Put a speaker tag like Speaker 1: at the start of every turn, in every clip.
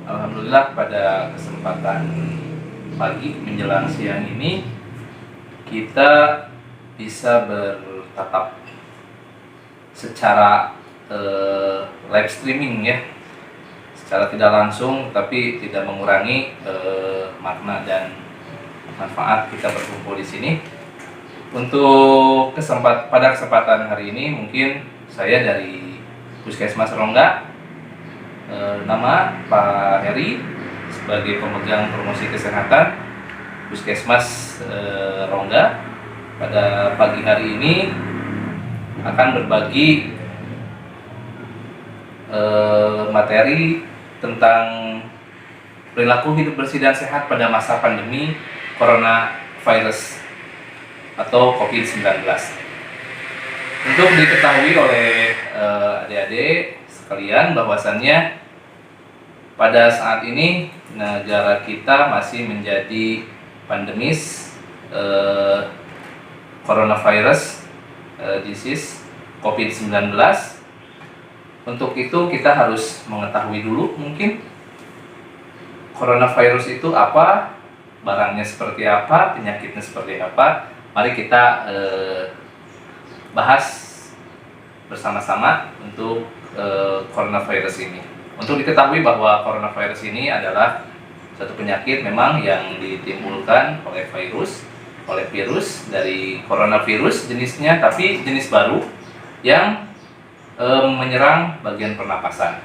Speaker 1: Alhamdulillah pada kesempatan pagi menjelang siang ini kita bisa bertatap secara live streaming ya, secara tidak langsung tapi tidak mengurangi makna dan manfaat kita berkumpul di sini. Untuk pada kesempatan hari ini mungkin saya dari Puskesmas Rongga, nama Pak Heri sebagai pemegang promosi kesehatan Puskesmas Rongga, pada pagi hari ini akan berbagi materi tentang perilaku hidup bersih dan sehat pada masa pandemi coronavirus atau COVID-19. Untuk diketahui oleh adik-adik sekalian bahwasannya pada saat ini negara kita masih menjadi pandemis coronavirus disease COVID-19. Untuk itu kita harus mengetahui dulu mungkin coronavirus itu apa, barangnya seperti apa, penyakitnya seperti apa. Mari kita bahas bersama-sama untuk coronavirus ini. Untuk diketahui bahwa coronavirus ini adalah satu penyakit memang yang ditimbulkan oleh virus dari coronavirus jenisnya, tapi jenis baru yang menyerang bagian pernapasan.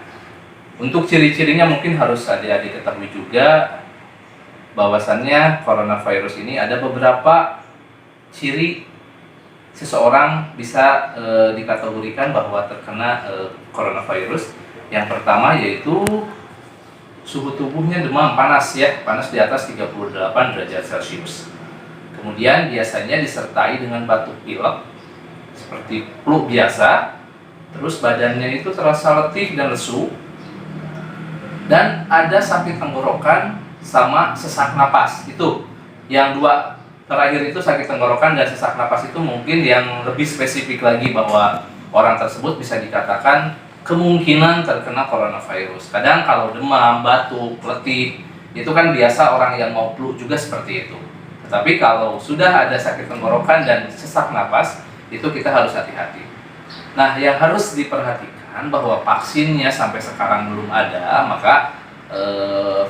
Speaker 1: Untuk ciri-cirinya mungkin harus adik-adik ketahui juga bahwasannya coronavirus ini ada beberapa ciri seseorang bisa dikategorikan bahwa terkena coronavirus. Yang pertama yaitu suhu tubuhnya demam, panas ya, panas di atas 38 derajat Celcius. Kemudian biasanya disertai dengan batuk pilek seperti flu biasa. Terus badannya itu terasa letih dan lesu. Dan ada sakit tenggorokan sama sesak napas. Itu yang dua terakhir itu, sakit tenggorokan dan sesak napas, itu mungkin yang lebih spesifik lagi bahwa orang tersebut bisa dikatakan kemungkinan terkena coronavirus. Kadang kalau demam, batuk, letih, itu kan biasa orang yang mau flu juga seperti itu. Tetapi kalau sudah ada sakit tenggorokan dan sesak napas, itu kita harus hati-hati. Nah, yang harus diperhatikan bahwa vaksinnya sampai sekarang belum ada, maka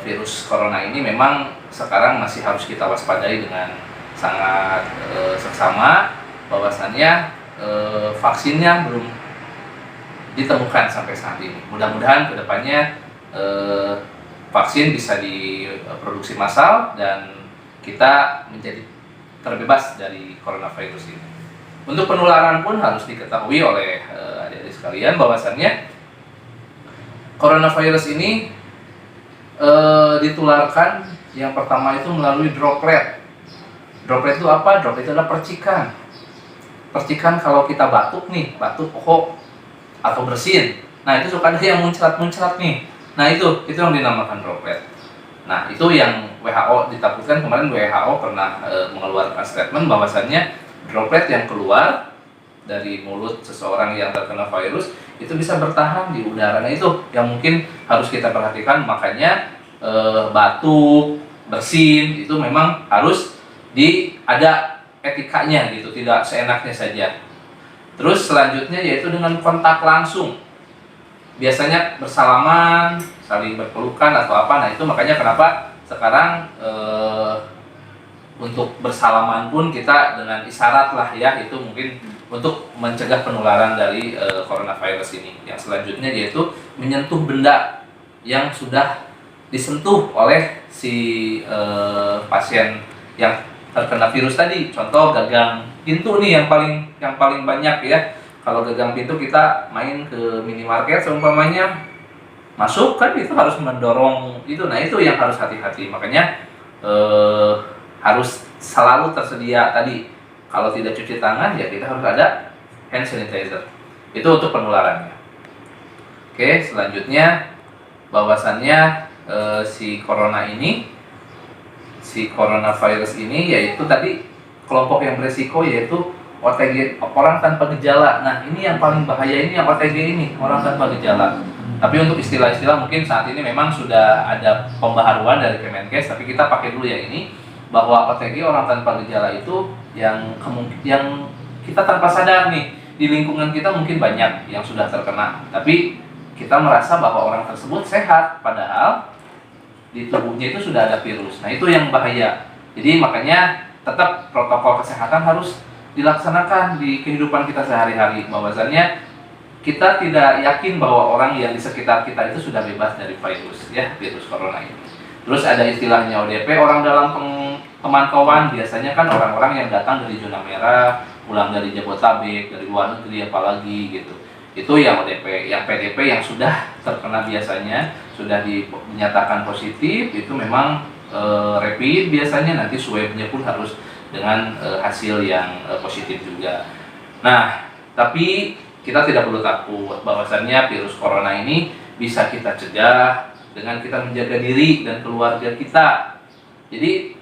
Speaker 1: virus corona ini memang sekarang masih harus kita waspadai dengan sangat seksama, bahwasannya vaksinnya belum ditemukan sampai saat ini. Mudah-mudahan kedepannya vaksin bisa diproduksi massal dan kita menjadi terbebas dari coronavirus ini. Untuk penularan pun harus diketahui oleh adik-adik sekalian bahwasannya coronavirus ini ditularkan yang pertama itu melalui droplet. Droplet itu apa? Droplet itu adalah percikan. Percikan kalau kita batuk nih, batuk kok atau bersin. Nah, itu suka ada yang muncrat-muncrat nih. Nah, itu yang dinamakan droplet. Nah, itu yang WHO ditakutkan. Kemarin WHO pernah mengeluarkan statement bahwasannya droplet yang keluar dari mulut seseorang yang terkena virus itu bisa bertahan di udara. Nah, itu yang mungkin harus kita perhatikan. Makanya batuk, bersin itu memang harus ada etikanya gitu, tidak seenaknya saja. Terus selanjutnya yaitu dengan kontak langsung. Biasanya bersalaman, saling berpelukan atau apa. Nah, itu makanya kenapa sekarang untuk bersalaman pun kita dengan isyarat lah ya, itu mungkin untuk mencegah penularan dari coronavirus ini. Yang selanjutnya yaitu menyentuh benda yang sudah disentuh oleh si pasien yang terkena virus tadi. Contoh gagang pintu nih yang paling banyak ya. Kalau gagang pintu kita main ke minimarket seumpamanya, masuk kan itu harus mendorong itu. Nah, itu yang harus hati-hati. Makanya harus selalu tersedia tadi, kalau tidak cuci tangan ya kita harus ada hand sanitizer. Itu untuk penularannya. Oke, selanjutnya bahwasannya si coronavirus ini yaitu tadi kelompok yang beresiko yaitu OTG, orang tanpa gejala. Nah, ini yang paling bahaya, ini yang OTG ini, orang tanpa gejala. Tapi untuk istilah-istilah mungkin saat ini memang sudah ada pembaharuan dari Kemenkes, tapi kita pakai dulu ya ini, bahwa OTG orang tanpa gejala itu yang kita tanpa sadar nih, di lingkungan kita mungkin banyak yang sudah terkena, tapi kita merasa bahwa orang tersebut sehat, padahal di tubuhnya itu sudah ada virus. Nah itu yang bahaya. Jadi makanya tetap protokol kesehatan harus dilaksanakan di kehidupan kita sehari-hari, bahwasannya kita tidak yakin bahwa orang yang di sekitar kita itu sudah bebas dari virus corona ini. Terus ada istilahnya ODP, orang dalam pemantauan, biasanya kan orang-orang yang datang dari zona merah, pulang dari Jabodetabek, dari luar negeri apalagi gitu. Itu yang ODP. Yang PDP yang sudah terkena biasanya, sudah dinyatakan positif, itu memang rapid biasanya, nanti swabnya pun harus dengan hasil yang positif juga. Nah, tapi kita tidak perlu takut bahwasannya virus corona ini bisa kita cegah dengan kita menjaga diri dan keluarga kita. Jadi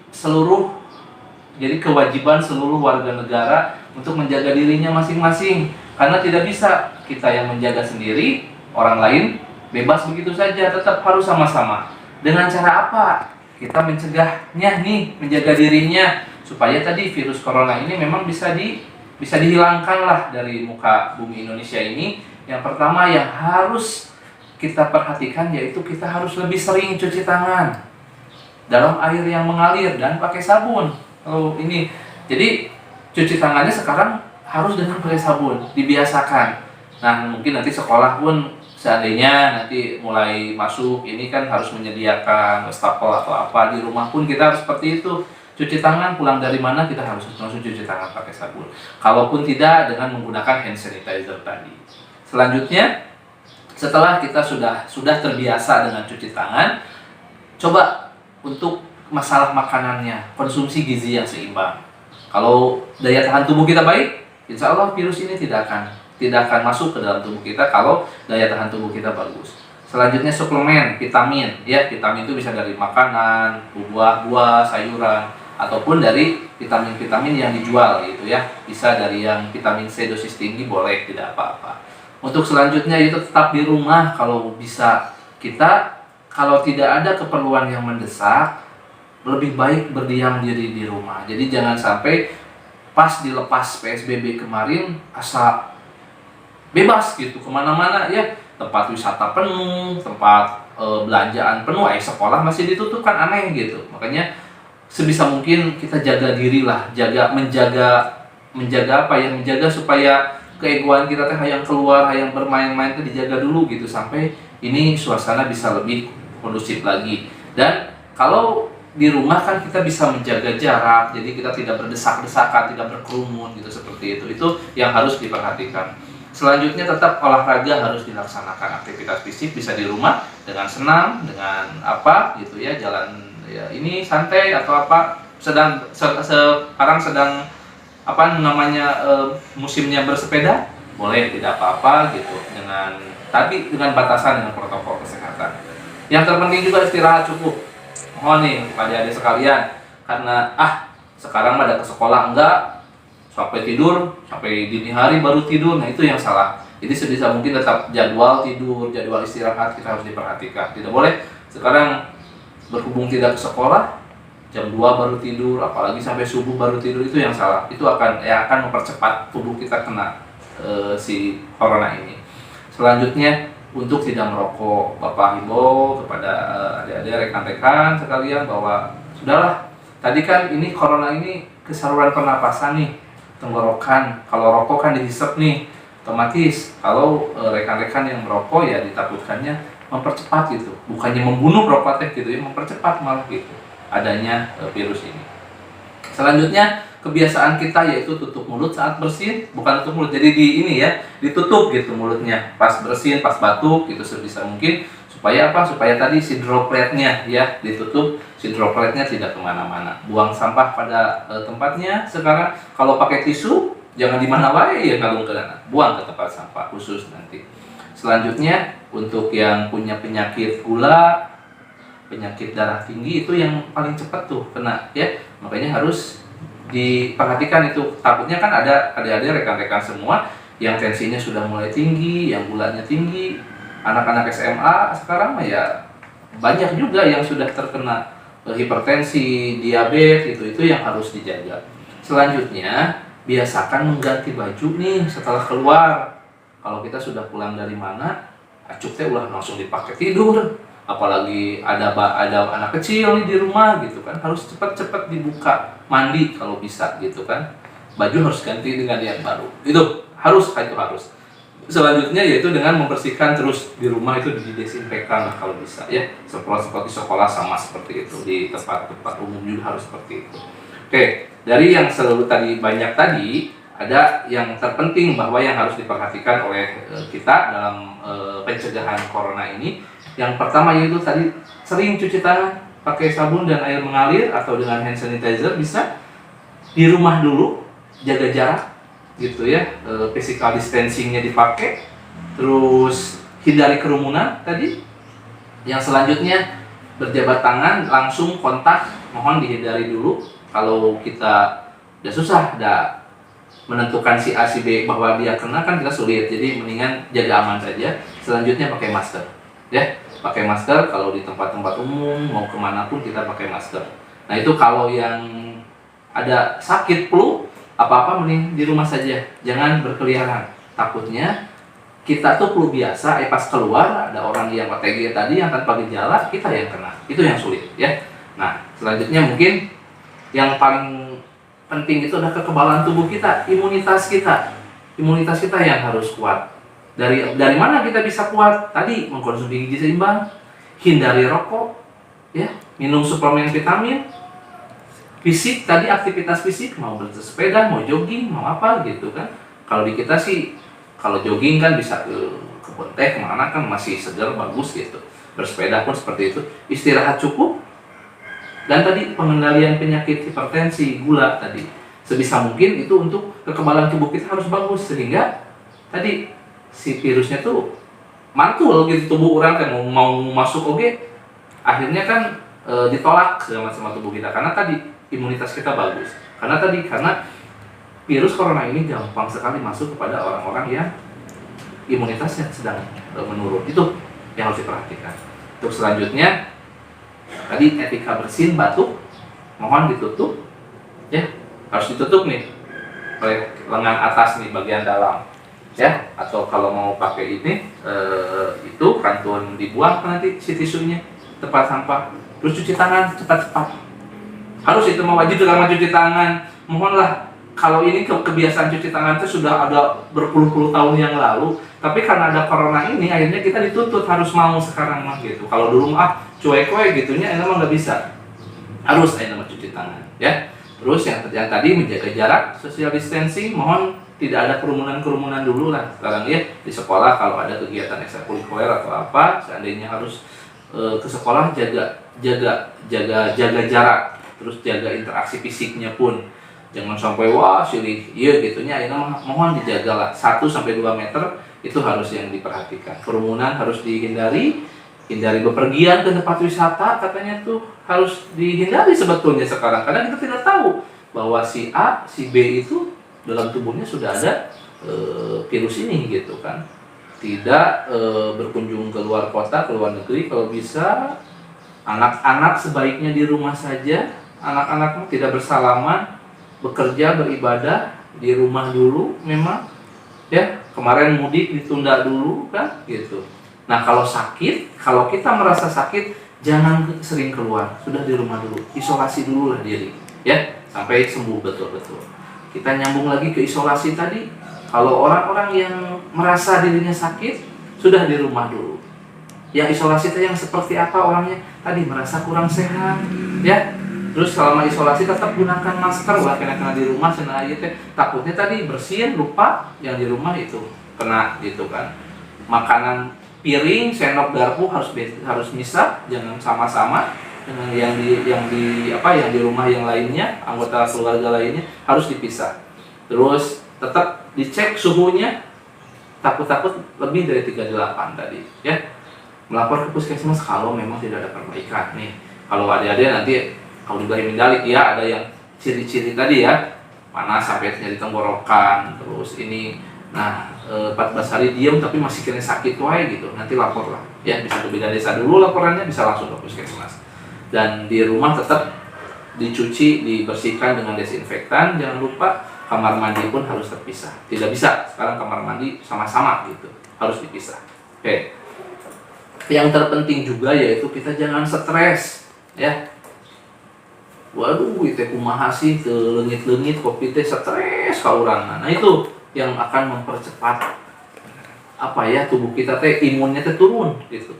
Speaker 1: kewajiban seluruh warga negara untuk menjaga dirinya masing-masing, karena tidak bisa kita yang menjaga sendiri, orang lain bebas begitu saja, tetap harus sama-sama. Dengan cara apa kita mencegahnya nih, menjaga dirinya supaya tadi virus corona ini memang bisa dihilangkan lah dari muka bumi Indonesia ini. Yang pertama yang harus kita perhatikan yaitu kita harus lebih sering cuci tangan dalam air yang mengalir dan pakai sabun. Kalau ini, jadi cuci tangannya sekarang harus dengan pakai sabun, dibiasakan. Nah mungkin nanti sekolah pun seandainya nanti mulai masuk ini kan harus menyediakan wastafel atau apa, di rumah pun kita harus seperti itu. Cuci tangan, pulang dari mana kita harus langsung cuci tangan pakai sabun. Kalaupun tidak, dengan menggunakan hand sanitizer tadi. Selanjutnya, setelah kita sudah terbiasa dengan cuci tangan, coba untuk masalah makanannya, konsumsi gizi yang seimbang. Kalau daya tahan tubuh kita baik, insya Allah virus ini tidak akan masuk ke dalam tubuh kita kalau daya tahan tubuh kita bagus. Selanjutnya suplemen, vitamin. Ya, vitamin itu bisa dari makanan, buah-buah, sayuran, ataupun dari vitamin-vitamin yang dijual gitu ya. Bisa dari yang vitamin C dosis tinggi boleh, tidak apa-apa. Untuk selanjutnya itu tetap di rumah kalau bisa. Kita kalau tidak ada keperluan yang mendesak, lebih baik berdiam diri di rumah. Jadi jangan sampai pas dilepas PSBB kemarin asal bebas gitu kemana-mana ya, tempat wisata penuh, tempat belanjaan penuh, sekolah masih ditutup, kan aneh gitu. Makanya sebisa mungkin kita jaga diri lah, menjaga apa ya, menjaga supaya keegoan kita yang keluar, yang bermain-main itu dijaga dulu gitu, sampai ini suasana bisa lebih kondusif lagi. Dan kalau di rumah kan kita bisa menjaga jarak, jadi kita tidak berdesak-desakan, tidak berkerumun gitu, seperti itu yang harus diperhatikan. Selanjutnya tetap olahraga harus dilaksanakan, aktivitas fisik bisa di rumah dengan senam, dengan apa gitu ya, jalan ya ini santai atau apa, sekarang sedang apa namanya musimnya bersepeda, boleh, tidak apa-apa gitu, tapi dengan batasan, dengan protokol kesehatan. Yang terpenting juga istirahat cukup. Mohon nih adik-adik sekalian, karena sekarang ada ke sekolah enggak, sampai dini hari baru tidur, nah itu yang salah. Jadi sebisa mungkin tetap jadwal tidur, jadwal istirahat kita harus diperhatikan. Tidak boleh sekarang berhubung tidak ke sekolah jam 2 baru tidur, apalagi sampai subuh baru tidur, itu yang salah. Itu akan mempercepat tubuh kita kena si corona ini. Selanjutnya untuk tidak merokok, Bapak himbau kepada adik-adik, rekan-rekan sekalian bahwa sudahlah, tadi kan ini corona ini ke saluran pernapasan nih, tenggorokan. Kalau rokok kan dihisap nih, otomatis kalau rekan-rekan yang merokok ya ditakutkannya mempercepat gitu, bukannya membunuh rokok gitu ya, mempercepat malah gitu adanya virus ini. Selanjutnya kebiasaan kita yaitu tutup mulut saat bersin, bukan tutup mulut jadi ditutup gitu mulutnya pas bersin, pas batuk gitu sebisa mungkin, supaya apa? Supaya tadi si dropletnya ya ditutup, si dropletnya tidak kemana-mana. Buang sampah pada tempatnya. Sekarang kalau pakai tisu jangan di mana wae ya, kalau buang ke tempat sampah khusus nanti. Selanjutnya untuk yang punya penyakit gula, penyakit darah tinggi, itu yang paling cepat tuh kena ya, makanya harus diperhatikan itu. Takutnya kan ada adik-adik rekan-rekan semua yang tensinya sudah mulai tinggi, yang gulanya tinggi, anak-anak SMA sekarang mah ya banyak juga yang sudah terkena hipertensi, diabetes gitu, itu yang harus dijaga. Selanjutnya, biasakan mengganti baju nih setelah keluar. Kalau kita sudah pulang dari mana, acuk teh ulah langsung dipakai tidur. Apalagi ada anak kecil nih di rumah gitu kan, harus cepat-cepat dibuka, mandi kalau bisa gitu kan. Baju harus ganti dengan yang baru. Itu harus. Selanjutnya yaitu dengan membersihkan terus di rumah, itu didesinfektan lah kalau bisa ya. Seperti sekolah sama seperti itu, di tempat-tempat umum juga harus seperti itu. Oke, dari yang seluruh tadi banyak tadi, ada yang terpenting bahwa yang harus diperhatikan oleh kita dalam pencegahan corona ini. Yang pertama yaitu tadi sering cuci tangan pakai sabun dan air mengalir atau dengan hand sanitizer, bisa di rumah dulu, jaga jarak gitu ya, physical distancingnya dipakai, terus hindari kerumunan tadi. Yang selanjutnya, berjabat tangan langsung kontak mohon dihindari dulu. Kalau kita udah susah menentukan si A si B bahwa dia kena, kan kita sulit, jadi mendingan jaga aman saja. Selanjutnya pakai masker ya, pakai masker kalau di tempat-tempat umum, mau kemana pun kita pakai masker. Nah itu kalau yang ada sakit flu apa-apa mending di rumah saja, jangan berkeliaran. Takutnya kita tuh flu biasa, pas keluar ada orang yang OTG tadi yang tanpa gejala, kita yang kena. Itu yang sulit ya. Nah, selanjutnya mungkin yang paling penting itu adalah kekebalan tubuh kita, imunitas kita. Imunitas kita yang harus kuat. Dari mana kita bisa kuat? Tadi mengkonsumsi gizi seimbang, hindari rokok, ya, minum suplemen vitamin. Fisik tadi, aktivitas fisik, mau bersepeda, mau jogging, mau apa gitu kan. Kalau di kita sih, kalau jogging kan bisa ke kebun teh, kemana kan masih segar, bagus gitu. Bersepeda pun seperti itu. Istirahat cukup. Dan tadi pengendalian penyakit hipertensi, gula tadi. Sebisa mungkin itu untuk kekebalan tubuh kita harus bagus. Sehingga tadi si virusnya tuh mantul gitu tubuh orang kan, mau masuk akhirnya kan ditolak sama tubuh kita. Karena tadi imunitas kita bagus. Karena virus corona ini gampang sekali masuk kepada orang-orang yang imunitasnya sedang menurun. Itu yang harus diperhatikan. Untuk selanjutnya, tadi etika bersin, batuk, mohon ditutup, ya, harus ditutup nih, oleh lengan atas nih, bagian dalam, ya. Atau kalau mau pakai ini, itu kantun dibuang nanti si tisunya tempat sampah. Terus cuci tangan cepat-cepat. Harus itu wajib dalam cuci tangan. Mohonlah, kalau ini kebiasaan cuci tangan itu sudah ada berpuluh-puluh tahun yang lalu, tapi karena ada corona ini akhirnya kita dituntut harus mau sekarang mah gitu. Kalau dulu cuek-cuek gitunya emang nggak bisa. Harus nama cuci tangan ya. Terus yang tadi menjaga jarak, social distancing, mohon tidak ada kerumunan dulu lah sekarang ya. Di sekolah kalau ada kegiatan ekstrakurikuler atau apa, seandainya harus ke sekolah, jaga jarak. Terus jaga interaksi fisiknya pun, jangan sampai silih iya gitunya, ini mohon dijagalah 1-2 meter, itu harus yang diperhatikan. Kerumunan harus dihindari, hindari bepergian ke tempat wisata, katanya tuh harus dihindari sebetulnya sekarang, karena kita tidak tahu bahwa si A, si B itu dalam tubuhnya sudah ada virus ini gitu kan. Tidak berkunjung ke luar kota, ke luar negeri, kalau bisa anak-anak sebaiknya di rumah saja. Anak-anak tidak bersalaman, bekerja, beribadah di rumah dulu memang ya. Kemarin mudik ditunda dulu kan gitu. Nah kalau kita merasa sakit, jangan sering keluar, sudah di rumah dulu, isolasi dulu lah diri ya, sampai sembuh betul-betul. Kita nyambung lagi ke isolasi tadi. Kalau orang-orang yang merasa dirinya sakit, sudah di rumah dulu. Yang isolasi itu yang seperti apa orangnya? Tadi merasa kurang sehat ya. Terus selama isolasi tetap gunakan masker, kena di rumah takutnya tadi bersihin lupa, yang di rumah itu kena gitu kan. Makanan, piring, sendok, garpu harus misah, jangan sama-sama dengan yang di rumah yang lainnya, anggota keluarga lainnya harus dipisah. Terus tetap dicek suhunya, takut lebih dari 38 tadi ya. Melapor ke puskesmas kalau memang tidak ada perbaikan nih. Kalau ada nanti kalau diberi medali ya, ada yang ciri-ciri tadi ya, panas sampai nyeri tenggorokan, terus ini Nah, 14 hari diam tapi masih kena sakit wae gitu, nanti lapor lah. Ya, bisa ke bidan desa dulu laporannya, bisa langsung ke puskesmas. Dan di rumah tetap dicuci, dibersihkan dengan desinfektan. Jangan lupa kamar mandi pun harus terpisah. Tidak bisa sekarang kamar mandi sama-sama gitu, harus dipisah. Oke. Yang terpenting juga yaitu kita jangan stres, ya. Waduh, itu kumaha sih ke leungit-leungit kopi teh stres ka urang. Nah, itu yang akan mempercepat apa ya, tubuh kita teh imunnya teh turun gitu.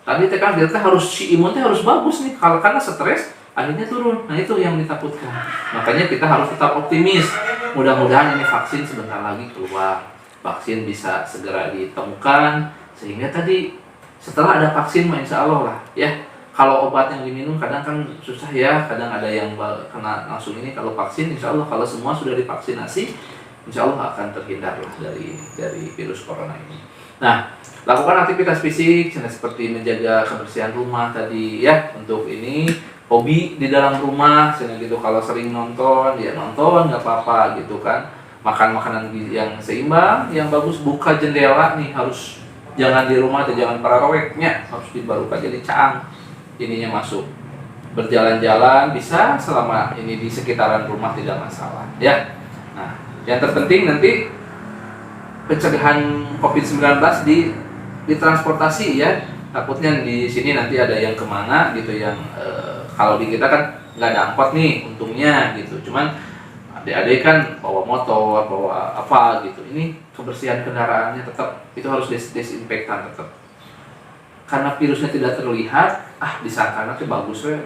Speaker 1: Tadi teh kan kita harus si imun teh harus bagus nih, kalau karena stres akhirnya turun. Nah, itu yang ditakutkan. Makanya kita harus tetap optimis. Mudah-mudahan ini vaksin sebentar lagi keluar. Vaksin bisa segera ditemukan sehingga tadi setelah ada vaksin insya Allah lah ya. Kalau obat yang diminum kadang kan susah ya, kadang ada yang kena langsung ini. Kalau vaksin insya Allah kalau semua sudah divaksinasi insya Allah akan terhindar lah dari virus corona ini. Nah, lakukan aktivitas fisik seperti menjaga kebersihan rumah tadi ya. Untuk ini hobi di dalam rumah, gitu. Kalau sering nonton ya nonton nggak apa-apa gitu kan. Makan makanan yang seimbang, yang bagus. Buka jendela nih, harus jangan di rumah atau jangan paraweknya, harus dibuka jadi caang ininya masuk. Berjalan-jalan bisa selama ini di sekitaran rumah tidak masalah ya. Nah, yang terpenting nanti pencegahan COVID-19 di transportasi ya. Takutnya di sini nanti ada yang kemana gitu yang kalau di kita kan nggak ada angkot nih untungnya gitu. Cuman adik-adik kan bawa motor, bawa apa gitu. Ini kebersihan kendaraannya tetap itu harus desinfektan tetap. Karena virusnya tidak terlihat, disangka nanti bagus ya,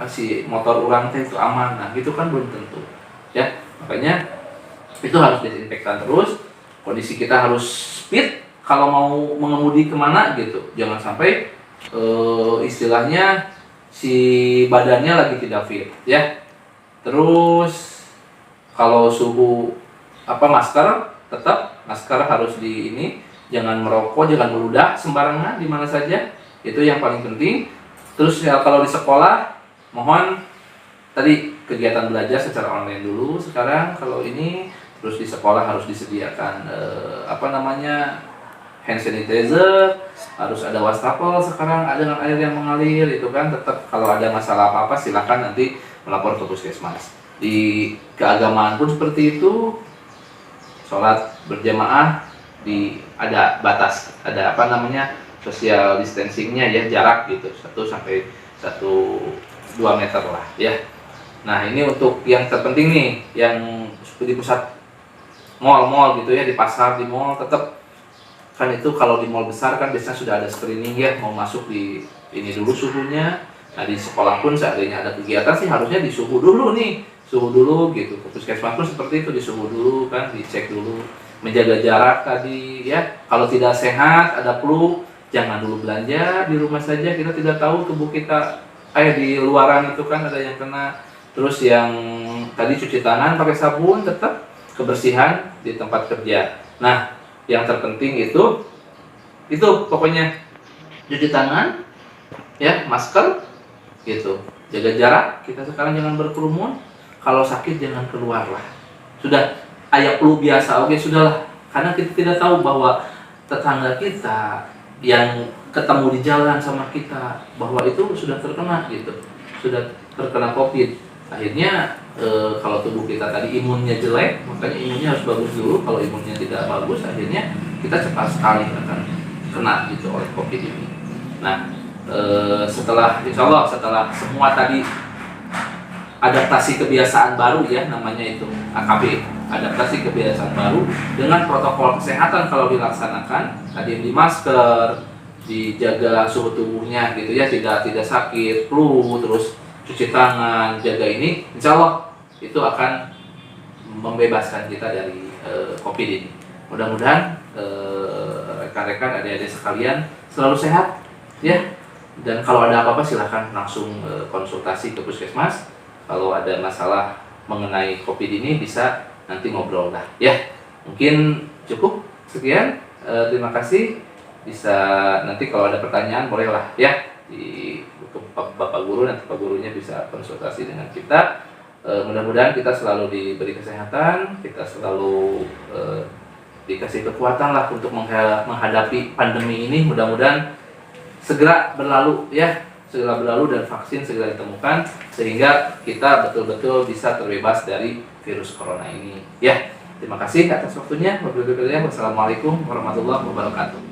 Speaker 1: si motor orang teh itu aman. Nah, gitu kan belum tentu. Ya, makanya itu harus desinfektan terus. Kondisi kita harus fit kalau mau mengemudi kemana gitu. Jangan sampai istilahnya si badannya lagi tidak fit ya. Terus kalau suhu masker, tetap masker harus di ini. Jangan merokok, jangan meludah sembarangan di mana saja. Itu yang paling penting. Terus ya, kalau di sekolah mohon tadi kegiatan belajar secara online dulu. Sekarang kalau ini terus di sekolah harus disediakan hand sanitizer, harus ada wastafel sekarang ada dengan air yang mengalir itu kan. Tetap kalau ada masalah apa-apa silakan nanti melapor ke puskesmas. Di keagamaan pun seperti itu, sholat berjamaah ada batas, ada social distancingnya ya, jarak gitu 1 sampai 1-2 meter lah ya. Nah, ini untuk yang terpenting nih, yang di pusat mall-mall gitu ya, di pasar, di mall tetap kan itu. Kalau di mall besar kan biasanya sudah ada screening ya, mau masuk di ini dulu suhunya. Nah, di sekolah pun seandainya ada kegiatan sih harusnya disuhu dulu nih, suhu dulu gitu. Puskesmas pun seperti itu, disuhu dulu kan, dicek dulu. Menjaga jarak tadi ya. Kalau tidak sehat, ada flu, jangan dulu belanja, di rumah saja. Kita tidak tahu tubuh kita di luaran itu kan ada yang kena. Terus yang tadi cuci tangan pakai sabun, tetap kebersihan di tempat kerja. Nah, yang terpenting itu pokoknya cuci tangan ya, masker gitu. Jaga jarak, kita sekarang jangan berkerumun. Kalau sakit jangan keluar lah. Sudah ayat flu biasa, oke sudahlah. Karena kita tidak tahu bahwa tetangga kita yang ketemu di jalan sama kita bahwa itu sudah terkena gitu, sudah terkena COVID. Akhirnya kalau tubuh kita tadi imunnya jelek, makanya imunnya harus bagus dulu. Kalau imunnya tidak bagus, akhirnya kita cepat sekali akan kena gitu oleh COVID ini. Nah, insya Allah setelah semua tadi adaptasi kebiasaan baru ya, namanya itu AKB, adaptasi kebiasaan baru dengan protokol kesehatan kalau dilaksanakan tadi, di masker, dijaga suhu tubuhnya gitu ya, tidak sakit flu, terus cuci tangan, jaga ini, insya Allah itu akan membebaskan kita dari COVID ini. Mudah-mudahan rekan-rekan, adik-adik sekalian selalu sehat ya, dan kalau ada apa-apa silahkan langsung konsultasi ke puskesmas. Kalau ada masalah mengenai COVID ini bisa nanti ngobrol lah ya. Mungkin cukup sekian, terima kasih. Bisa nanti kalau ada pertanyaan bolehlah ya untuk Bapak Guru, nanti Pak Gurunya bisa konsultasi dengan kita. Mudah-mudahan kita selalu diberi kesehatan, kita selalu dikasih kekuatan lah untuk menghadapi pandemi ini. Mudah-mudahan segera berlalu ya, segera berlalu dan vaksin segera ditemukan sehingga kita betul-betul bisa terbebas dari virus corona ini. Ya, terima kasih atas waktunya. Wassalamualaikum warahmatullahi wabarakatuh.